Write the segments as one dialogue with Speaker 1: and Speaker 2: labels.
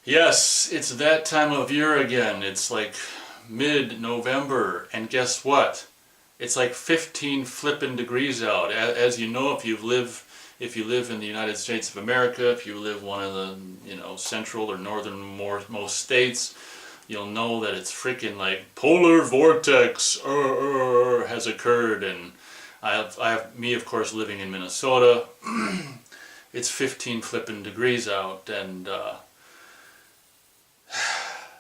Speaker 1: Yes, it's that time of year again. It's like mid-November, and guess what? It's like 15 flippin' degrees out. As you know, if you live in the United States of America, if you live one of the, central or northernmost states, you'll know that it's freaking like polar vortex has occurred. And me of course living in Minnesota, it's 15 flippin' degrees out, and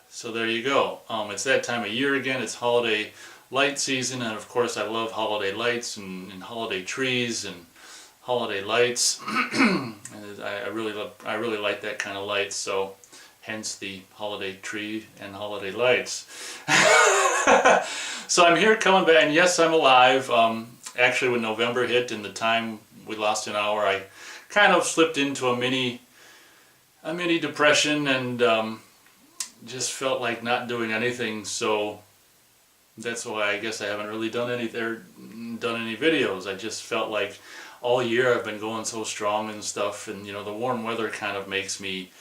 Speaker 1: so there you go. It's that time of year again. It's holiday light season, and of course I love holiday lights and holiday trees and holiday lights. And I really like that kind of light. So hence the holiday tree and holiday lights. So I'm here coming back, and yes, I'm alive. Actually, when November hit and the time we lost an hour, I kind of slipped into a mini depression, and just felt like not doing anything. So that's why I guess I haven't really done any videos. I just felt like all year I've been going so strong and stuff, and the warm weather kind of makes me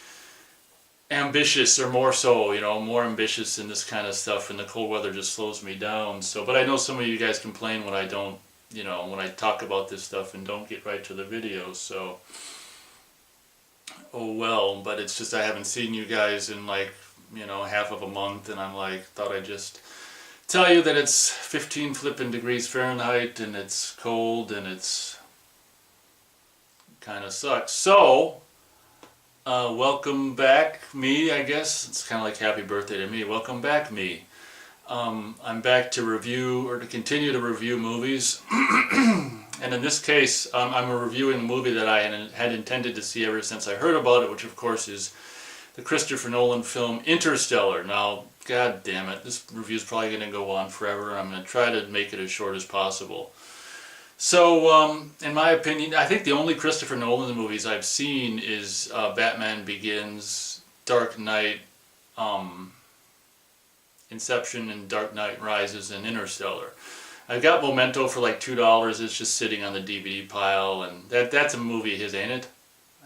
Speaker 1: ambitious, or more so, more ambitious in this kind of stuff, and the cold weather just slows me down. So, but I know some of you guys complain when I don't, when I talk about this stuff and don't get right to the videos. So, oh well. But it's just I haven't seen you guys in like half of a month, and I'm like, thought I'd just tell you that it's 15 flippin' degrees Fahrenheit, and it's cold, and it's kind of sucks. So welcome back, me. I guess it's kind of like happy birthday to me. Welcome back, me. I'm back to review, or to continue to review movies. And in this case, I'm reviewing a movie that I had intended to see ever since I heard about it, which of course is the Christopher Nolan film Interstellar. Now, god damn it, this review is probably going to go on forever, and I'm going to try to make it as short as possible. So, in my opinion, I think the only Christopher Nolan movies I've seen is Batman Begins, Dark Knight, Inception, and Dark Knight Rises, and Interstellar. I've got Memento for like $2. It's just sitting on the DVD pile, and that's a movie of his, ain't it?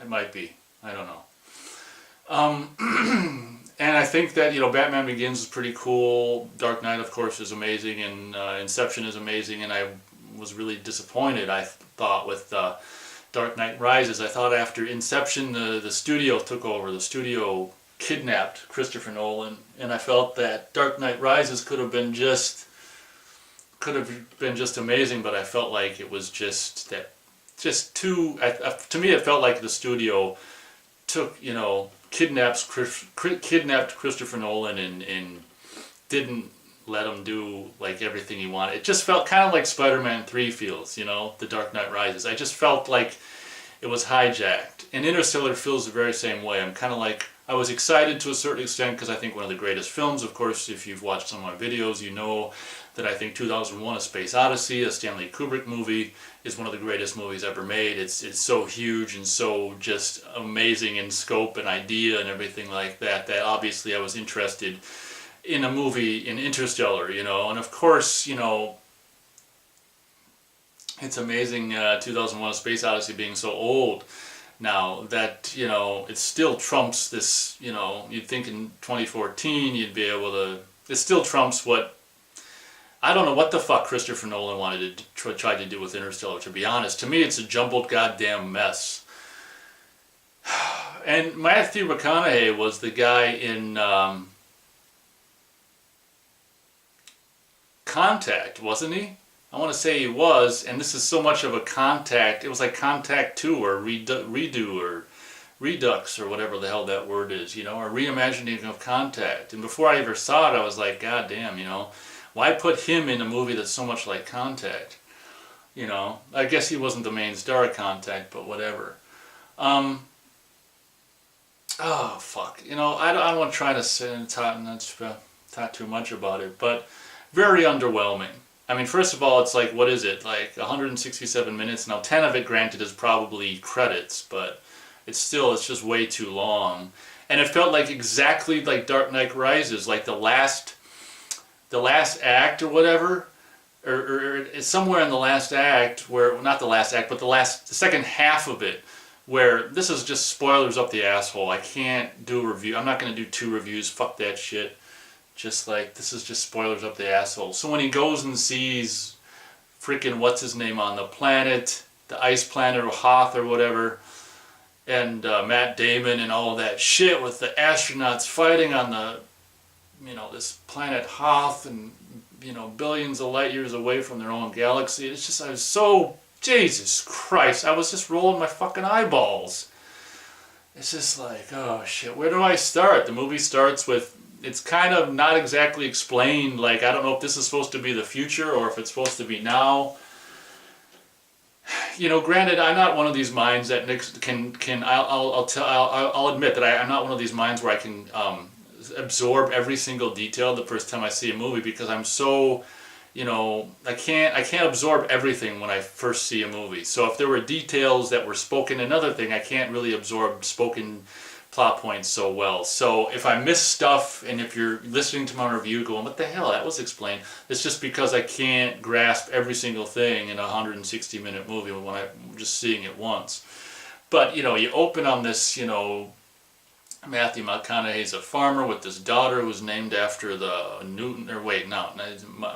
Speaker 1: It might be. I don't know. And I think that, Batman Begins is pretty cool. Dark Knight, of course, is amazing, and Inception is amazing, and I was really disappointed, I thought, with Dark Knight Rises. I thought after Inception, the studio took over. The studio kidnapped Christopher Nolan, and I felt that Dark Knight Rises could have been just amazing, but I felt like it was just too, to me it felt like the studio took, kidnapped Christopher Nolan and didn't let him do like everything he wanted. It just felt kind of like Spider-Man 3 feels, The Dark Knight Rises. I just felt like it was hijacked. And Interstellar feels the very same way. I'm kind of like, I was excited to a certain extent because I think one of the greatest films, of course, if you've watched some of my videos, you know that I think 2001: A Space Odyssey, a Stanley Kubrick movie, is one of the greatest movies ever made. It's so huge and so just amazing in scope and idea and everything like that, that obviously I was interested in a movie in Interstellar, and of course, it's amazing 2001: A Space Odyssey being so old now that, it still trumps this, you'd think in 2014 you'd be able to, it still trumps what, I don't know what the fuck Christopher Nolan wanted to try to do with Interstellar, to be honest. To me, it's a jumbled goddamn mess. And Matthew McConaughey was the guy in Contact, wasn't he? I want to say he was, and this is so much of a Contact. It was like Contact 2 or Redo or Redux or whatever the hell that word is, or reimagining of Contact. And before I ever saw it, I was like, god damn, why put him in a movie that's so much like Contact? I guess he wasn't the main star of Contact, but whatever. Oh, fuck. I don't want to try to talk too much about it, but very underwhelming. I mean, first of all, it's like, what is it? Like 167 minutes. Now, 10 of it, granted, is probably credits, but it's just way too long. And it felt like exactly like Dark Knight Rises, like the last act or whatever, or somewhere in the last act, where, not the last act, but the second half of it, where this is just spoilers up the asshole. I can't do a review. I'm not going to do 2 reviews. Fuck that shit. Just like, this is just spoilers up the asshole. So when he goes and sees freaking what's his name on the planet, the ice planet or Hoth or whatever, and Matt Damon and all of that shit with the astronauts fighting on the, this planet Hoth, and billions of light years away from their own galaxy. It's just, I was so, Jesus Christ, I was just rolling my fucking eyeballs. It's just like, oh shit, where do I start? The movie starts with, it's kind of not exactly explained, like, I don't know if this is supposed to be the future or if it's supposed to be now. Granted, I'm not one of these minds that I'll admit that I'm not one of these minds where I can absorb every single detail the first time I see a movie, because I'm so, I can't absorb everything when I first see a movie. So if there were details that were spoken, another thing, I can't really absorb spoken plot points so well. So if I miss stuff, and if you're listening to my review going, what the hell, that was explained, it's just because I can't grasp every single thing in a 160-minute movie when I'm just seeing it once. But, you open on this, Matthew McConaughey's a farmer with this daughter who's named after the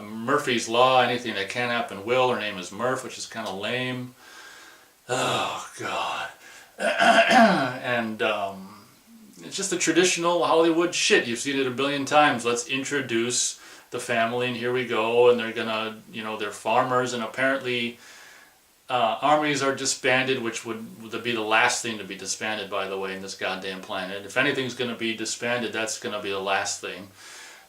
Speaker 1: Murphy's Law, anything that can happen will. Her name is Murph, which is kind of lame. Oh, God. And, it's just the traditional Hollywood shit. You've seen it a billion times. Let's introduce the family, and here we go. And they're gonna, they're farmers, and apparently armies are disbanded, which would be the last thing to be disbanded, by the way, in this goddamn planet. If anything's gonna be disbanded, that's gonna be the last thing.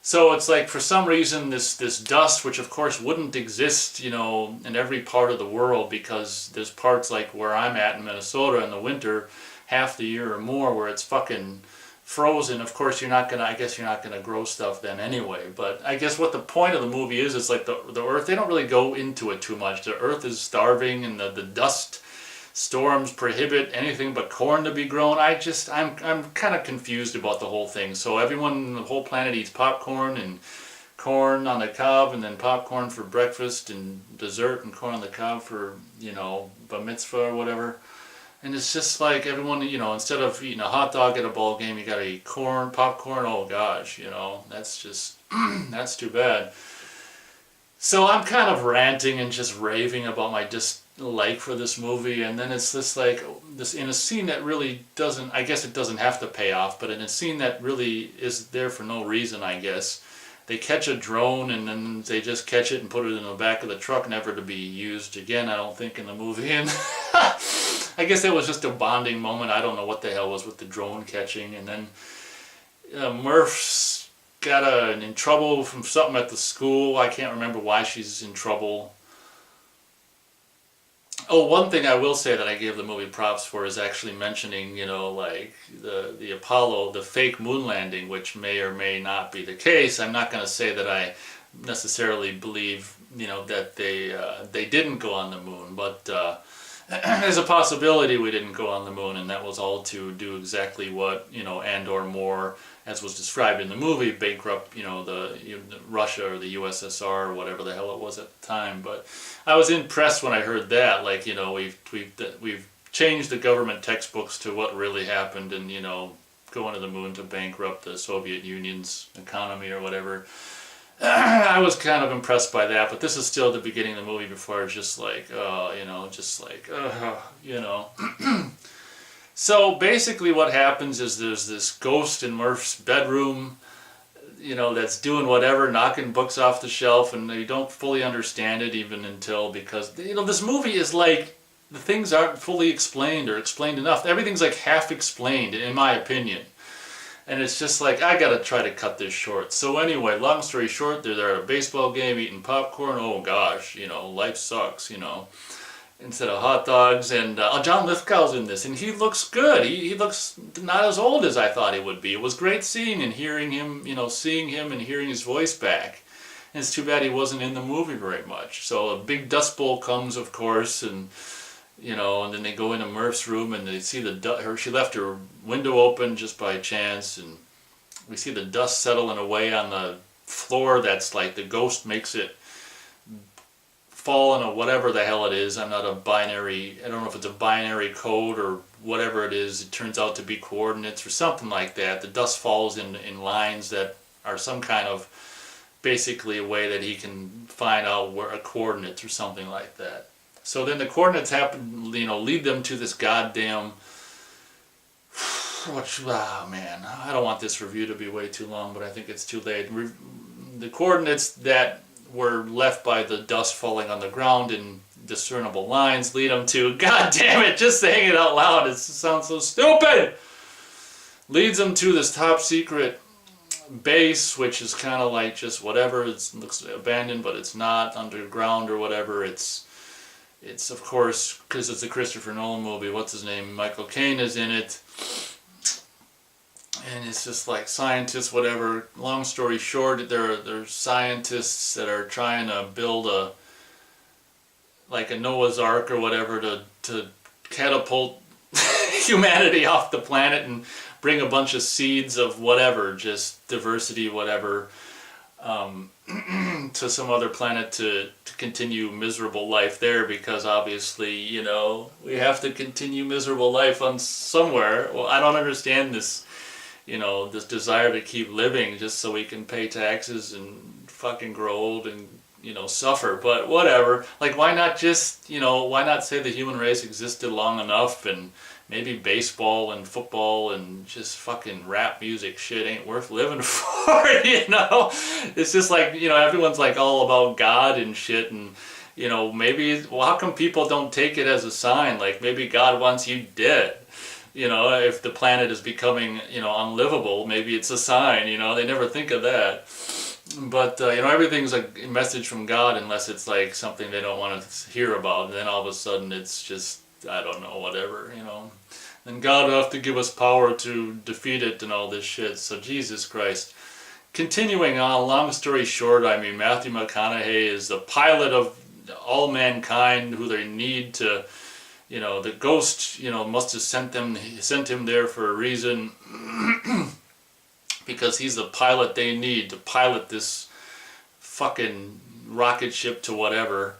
Speaker 1: So it's like, for some reason, this dust, which of course wouldn't exist, in every part of the world, because there's parts like where I'm at in Minnesota in the winter, half the year or more, where it's fucking frozen. Of course, I guess you're not gonna grow stuff then anyway. But I guess what the point of the movie is, it's like the Earth, they don't really go into it too much. The Earth is starving, and the dust storms prohibit anything but corn to be grown. I'm kind of confused about the whole thing. So everyone, the whole planet eats popcorn and corn on the cob, and then popcorn for breakfast and dessert, and corn on the cob for, bar mitzvah or whatever. And it's just like everyone, instead of eating a hot dog at a ball game, you gotta eat popcorn. Oh gosh, that's just, that's too bad. So I'm kind of ranting and just raving about my dislike for this movie, and then it's this in a scene that really doesn't, I guess it doesn't have to pay off, but in a scene that really is there for no reason, I guess. They catch a drone, and then they just catch it and put it in the back of the truck, never to be used again, I don't think, in the movie. And I guess it was just a bonding moment. I don't know what the hell was with the drone catching. And then Murph's got in trouble from something at the school. I can't remember why she's in trouble. Oh, one thing I will say that I gave the movie props for is actually mentioning, like the Apollo, the fake moon landing, which may or may not be the case. I'm not going to say that I necessarily believe, that they didn't go on the moon, but there's a possibility we didn't go on the moon, and that was all to do exactly what, and or more, as was described in the movie, bankrupt, the Russia or the USSR or whatever the hell it was at the time. But I was impressed when I heard that, like, we've changed the government textbooks to what really happened, and going to the moon to bankrupt the Soviet Union's economy or whatever. I was kind of impressed by that, but this is still the beginning of the movie before I was just like, So basically what happens is there's this ghost in Murph's bedroom, that's doing whatever, knocking books off the shelf, and you don't fully understand it even until, because, this movie is like, the things aren't fully explained or explained enough. Everything's like half explained, in my opinion. And it's just like, I gotta try to cut this short. So anyway, long story short, they're there at a baseball game eating popcorn. Oh gosh, life sucks, instead of hot dogs. And John Lithgow's in this, and he looks good. He looks not as old as I thought he would be. It was great seeing and hearing him, seeing him and hearing his voice back. And it's too bad he wasn't in the movie very much. So a big dust bowl comes, of course, and and then they go into Murph's room, and they see she left her window open just by chance, and we see the dust settling away on the floor. That's like the ghost makes it fall in a whatever the hell it is. I'm not a binary, I don't know if it's a binary code or whatever it is, it turns out to be coordinates or something like that. The dust falls in lines that are some kind of, basically a way that he can find out where a coordinates or something like that. So then the coordinates happen, lead them to this goddamn, oh man, I don't want this review to be way too long, but I think it's too late. The coordinates that were left by the dust falling on the ground in discernible lines lead them to, god damn it, just saying it out loud, it sounds so stupid, leads them to this top secret base, which is kind of like just whatever. It looks abandoned, but it's not, underground or whatever. It's of course, because it's a Christopher Nolan movie, what's his name, Michael Caine is in it, and it's just like scientists, whatever. Long story short, there are scientists that are trying to build a Noah's Ark or whatever to catapult humanity off the planet and bring a bunch of seeds of whatever, just diversity, whatever, to some other planet to continue miserable life there, because obviously, we have to continue miserable life on somewhere. Well, I don't understand this, this desire to keep living just so we can pay taxes and fucking grow old and, suffer, but whatever. Like, why not just, why not say the human race existed long enough, and maybe baseball and football and just fucking rap music shit ain't worth living for, It's just like, everyone's like all about God and shit, and, maybe, well, how come people don't take it as a sign? Like, maybe God wants you dead. If the planet is becoming, unlivable, maybe it's a sign, they never think of that. But, everything's a message from God unless it's like something they don't want to hear about, and then all of a sudden it's just, I don't know, whatever, Then God will have to give us power to defeat it and all this shit, so Jesus Christ. Continuing on, long story short, Matthew McConaughey is the pilot of all mankind who they need to, the ghost, must have sent him there for a reason, because he's the pilot they need to pilot this fucking rocket ship to whatever.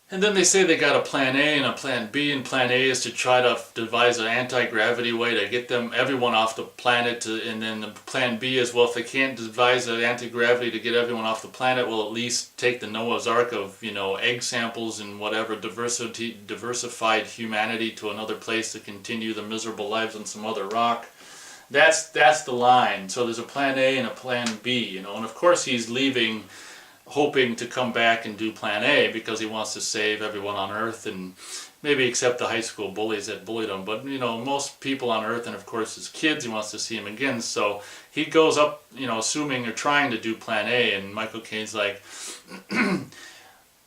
Speaker 1: And then they say they got a plan A and a plan B, and plan A is to try to devise an anti-gravity way to get everyone off the planet, and then the plan B is, well, if they can't devise an anti-gravity to get everyone off the planet, we'll at least take the Noah's Ark of, egg samples and whatever, diversified humanity to another place to continue the miserable lives on some other rock. That's the line. So there's a plan A and a plan B, and of course he's leaving hoping to come back and do plan A because he wants to save everyone on Earth, and maybe except the high school bullies that bullied him, but most people on Earth, and of course his kids, he wants to see him again. So he goes up, assuming or trying to do plan A, and Michael Caine's like,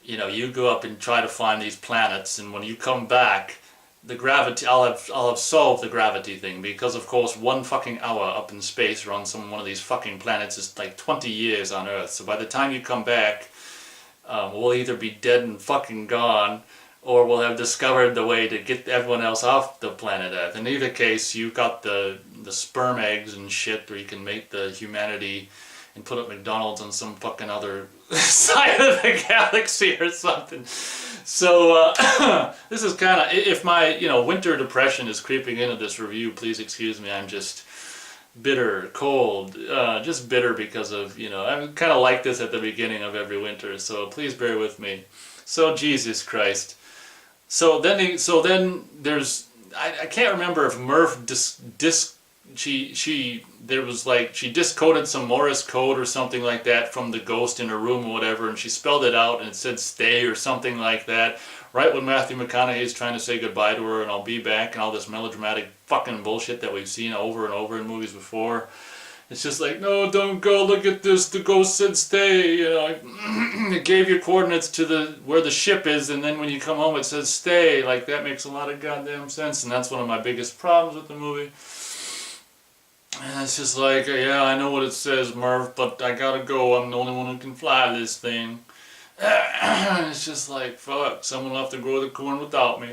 Speaker 1: you go up and try to find these planets, and when you come back, the gravity, I'll have solved the gravity thing, because of course 1 fucking hour up in space or on one of these fucking planets is like 20 years on Earth. So by the time you come back, we'll either be dead and fucking gone, or we'll have discovered the way to get everyone else off the planet Earth. In either case, you've got the sperm eggs and shit where you can make the humanity and put up McDonald's on some fucking other side of the galaxy or something. So this is kind of, if my winter depression is creeping into this review, please excuse me. I'm just bitter, cold, just bitter because of, I'm kind of like this at the beginning of every winter, so please bear with me. So Jesus Christ. So then there's, I can't remember if Murph she discoded some Morse code or something like that from the ghost in her room or whatever, and she spelled it out and it said stay or something like that, right when Matthew McConaughey is trying to say goodbye to her and I'll be back and all this melodramatic fucking bullshit that we've seen over and over in movies before. It's just like, no, don't go, look at this, the ghost said stay, it gave you coordinates to where the ship is, and then when you come home it says stay. Like, that makes a lot of goddamn sense, and that's one of my biggest problems with the movie. And it's just like, yeah, I know what it says, Murph, but I gotta go, I'm the only one who can fly this thing. It's just like, fuck, someone will have to grow the corn without me.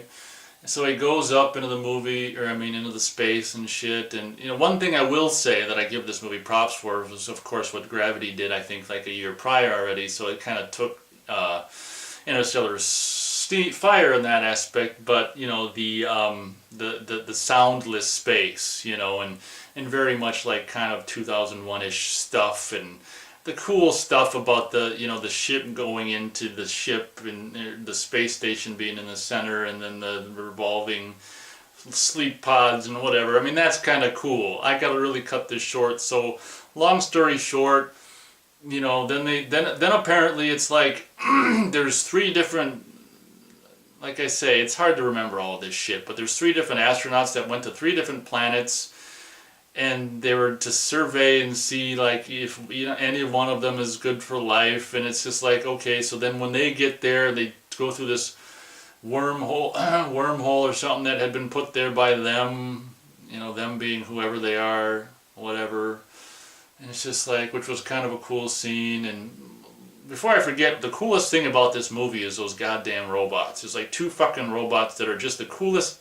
Speaker 1: So he goes up into the movie, into the space and shit, and, one thing I will say that I give this movie props for was, of course, what Gravity did, I think, like a year prior already, so it kind of took Interstellar fire in that aspect, but you know the soundless space, you know, and very much like kind of 2001-ish stuff, and the cool stuff about the, you know, the ship going into the ship and the space station being in the center, and then the revolving sleep pods and whatever. I mean, that's kind of cool. I gotta really cut this short. So long story short, you know, then apparently it's like there's 3 different, like I say, it's hard to remember all this shit, but there's 3 different astronauts that went to 3 different planets, and they were to survey and see like if, you know, any one of them is good for life. And it's just like, okay, so then when they get there, they go through this wormhole or something that had been put there by them, you know, them being whoever they are, whatever. And it's just like, which was kind of a cool scene. And before I forget, the coolest thing about this movie is those goddamn robots. There's like 2 fucking robots that are just the coolest,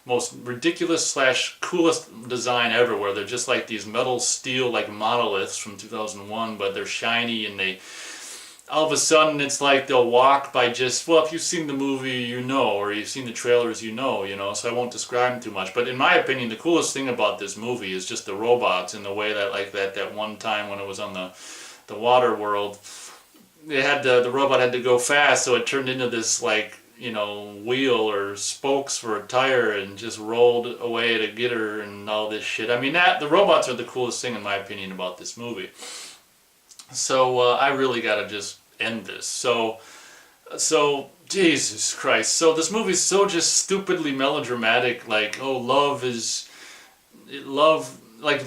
Speaker 1: most ridiculous / coolest design ever, where they're just like these metal steel like monoliths from 2001, but they're shiny, and they all of a sudden it's like they'll walk by just, well, if you've seen the movie, you know, or you've seen the trailers, you know, so I won't describe them too much. But in my opinion, the coolest thing about this movie is just the robots, and the way that, like that one time when it was on the water world, they had the robot had to go fast, so it turned into this like, you know, wheel or spokes for a tire, and just rolled away to get her and all this shit. I mean, the robots are the coolest thing in my opinion about this movie. So I really gotta just end this. So Jesus Christ. So this movie's so just stupidly melodramatic. Like, oh, love, it's like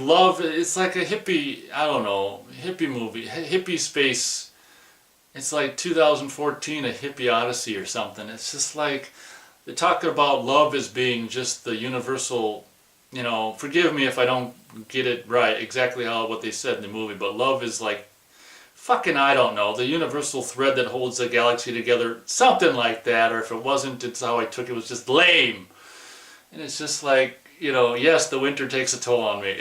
Speaker 1: a hippie, I don't know, hippie movie, hippie space. It's like 2014, a hippie odyssey or something. It's just like, they're talking about love as being just the universal, you know, forgive me if I don't get it right, exactly what they said in the movie, but love is like, fucking, I don't know, the universal thread that holds the galaxy together, something like that. Or if it wasn't, it's how I took it, was just lame. And it's just like, you know, yes, the winter takes a toll on me.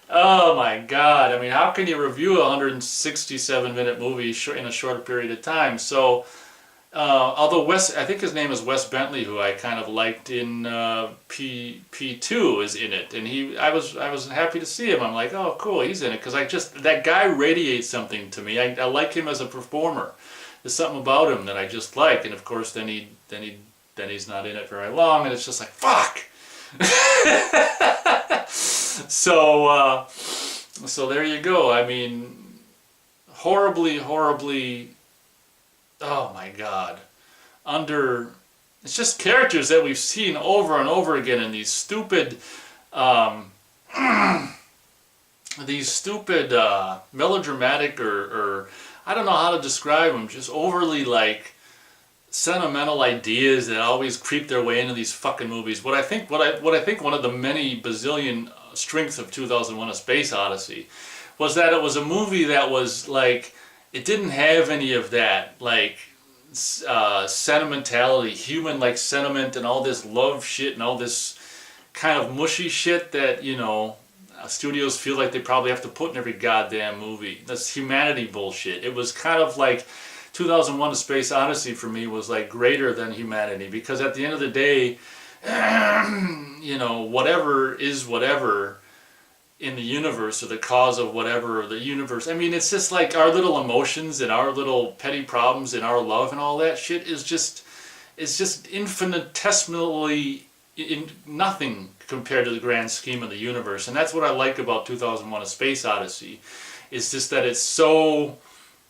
Speaker 1: Oh my God. I mean, how can you review a 167-minute movie in a shorter period of time? So, although I think his name is Wes Bentley, who I kind of liked in P2, is in it, and I was happy to see him. I'm like, oh, cool, he's in it, because that guy radiates something to me. I like him as a performer. There's something about him that I just like, and of course, then he's not in it very long, and it's just like, fuck. So there you go. I mean, horribly, oh my God, it's just characters that we've seen over and over again in these stupid melodramatic or I don't know how to describe them, just overly like sentimental ideas that always creep their way into these fucking movies. What I think one of the many bazillion strengths of 2001: A Space Odyssey was that it was a movie that was like, it didn't have any of that like sentimentality, human like sentiment, and all this love shit and all this kind of mushy shit that, you know, studios feel like they probably have to put in every goddamn movie. That's humanity bullshit. It was kind of like 2001: A Space Odyssey for me was like greater than humanity, because at the end of the day, you know, whatever is whatever in the universe, or the cause of whatever, or the universe. I mean, it's just like our little emotions and our little petty problems and our love and all that shit is just infinitesimally in nothing compared to the grand scheme of the universe. And that's what I like about 2001: A Space Odyssey. It's just that it's so,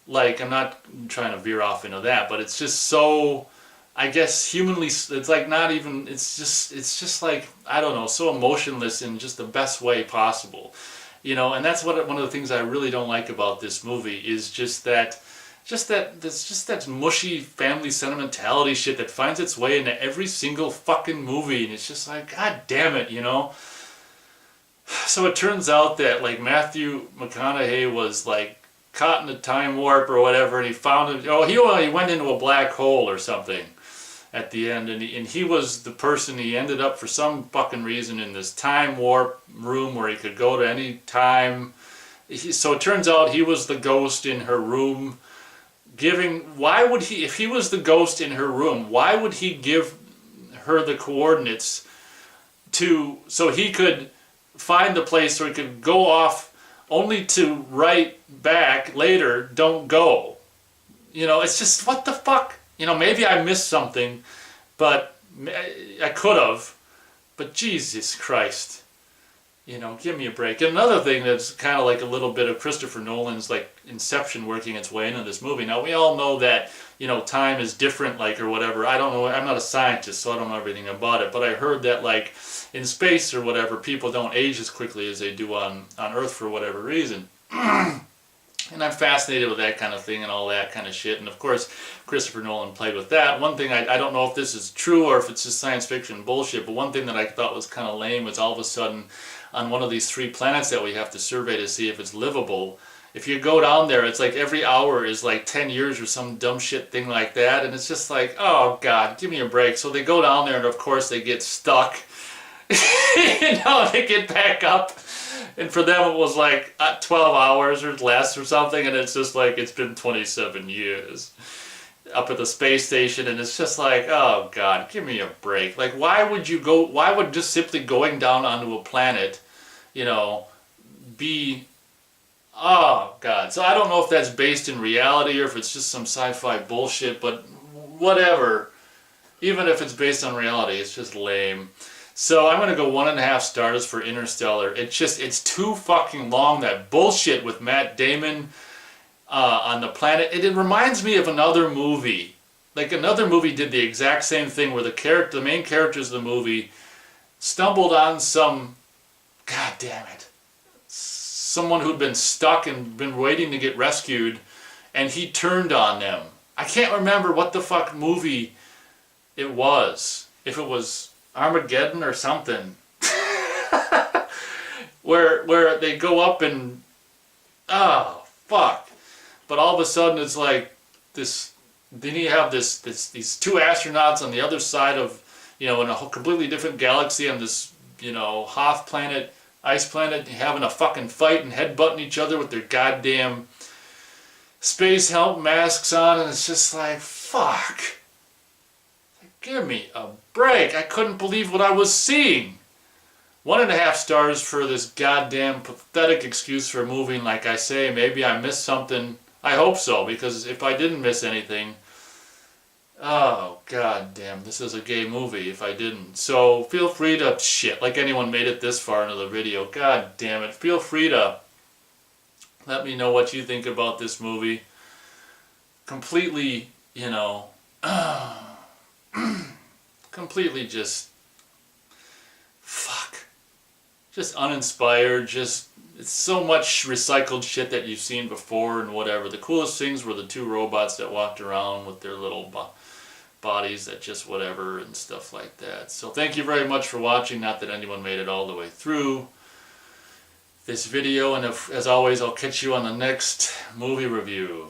Speaker 1: like, I'm not trying to veer off into that, but it's just so, I guess, humanly, it's like not even, it's just like, I don't know, so emotionless in just the best way possible. You know, and that's one of the things I really don't like about this movie, is just that mushy family sentimentality shit that finds its way into every single fucking movie, and it's just like, God damn it, you know? So it turns out that, like, Matthew McConaughey was, like, caught in a time warp or whatever, and he found it, he went into a black hole or something at the end, and he was the person, he ended up for some fucking reason in this time warp room where he could go to any time. So it turns out he was the ghost in her room why would he, if he was the ghost in her room, why would he give her the coordinates so he could find the place so he could go off, only to write back later, don't go. You know, it's just, what the fuck? You know, maybe I missed something, but I could have. But Jesus Christ. You know, give me a break. And another thing that's kind of like a little bit of Christopher Nolan's like Inception working its way into this movie. Now, we all know that, you know, time is different, like, or whatever. I don't know. I'm not a scientist, so I don't know everything about it. But I heard that, like, in space or whatever, people don't age as quickly as they do on Earth for whatever reason. And I'm fascinated with that kind of thing and all that kind of shit. And of course, Christopher Nolan played with that. One thing, I don't know if this is true or if it's just science fiction bullshit, but one thing that I thought was kind of lame was all of a sudden, on one of these 3 planets that we have to survey to see if it's livable, if you go down there, it's like every hour is like 10 years or some dumb shit thing like that. And it's just like, oh God, give me a break. So they go down there and of course they get stuck. You know, they get back up. And for them it was like 12 hours or less or something, and it's just like, it's been 27 years up at the space station, and it's just like, oh God, give me a break. Like, why would just simply going down onto a planet, you know, be, oh God. So I don't know if that's based in reality or if it's just some sci-fi bullshit, but whatever. Even if it's based on reality, it's just lame. So I'm going to go 1.5 stars for Interstellar. It's too fucking long, that bullshit with Matt Damon on the planet. It reminds me of another movie. Like, another movie did the exact same thing where the main characters of the movie stumbled on some, God damn it, someone who'd been stuck and been waiting to get rescued, and he turned on them. I can't remember what the fuck movie it was. If it was Armageddon or something. where they go up and, oh fuck. But all of a sudden it's like this, then you have these 2 astronauts on the other side of, you know, in a completely different galaxy on this, you know, Hoth planet, ice planet, having a fucking fight and headbutting each other with their goddamn space helmet masks on, and it's just like, fuck. Give me a break. I couldn't believe what I was seeing. 1.5 stars for this goddamn pathetic excuse for moving. Like I say, maybe I missed something. I hope so, because if I didn't miss anything, oh god damn, this is a gay movie if I didn't. So feel free to, shit, like anyone made it this far into the video, god damn it, feel free to let me know what you think about this movie. Completely, you know, completely just, fuck, just uninspired, just, it's so much recycled shit that you've seen before and whatever. The coolest things were the 2 robots that walked around with their little bodies that just whatever and stuff like that. So thank you very much for watching. Not that anyone made it all the way through this video, and as always, I'll catch you on the next movie review.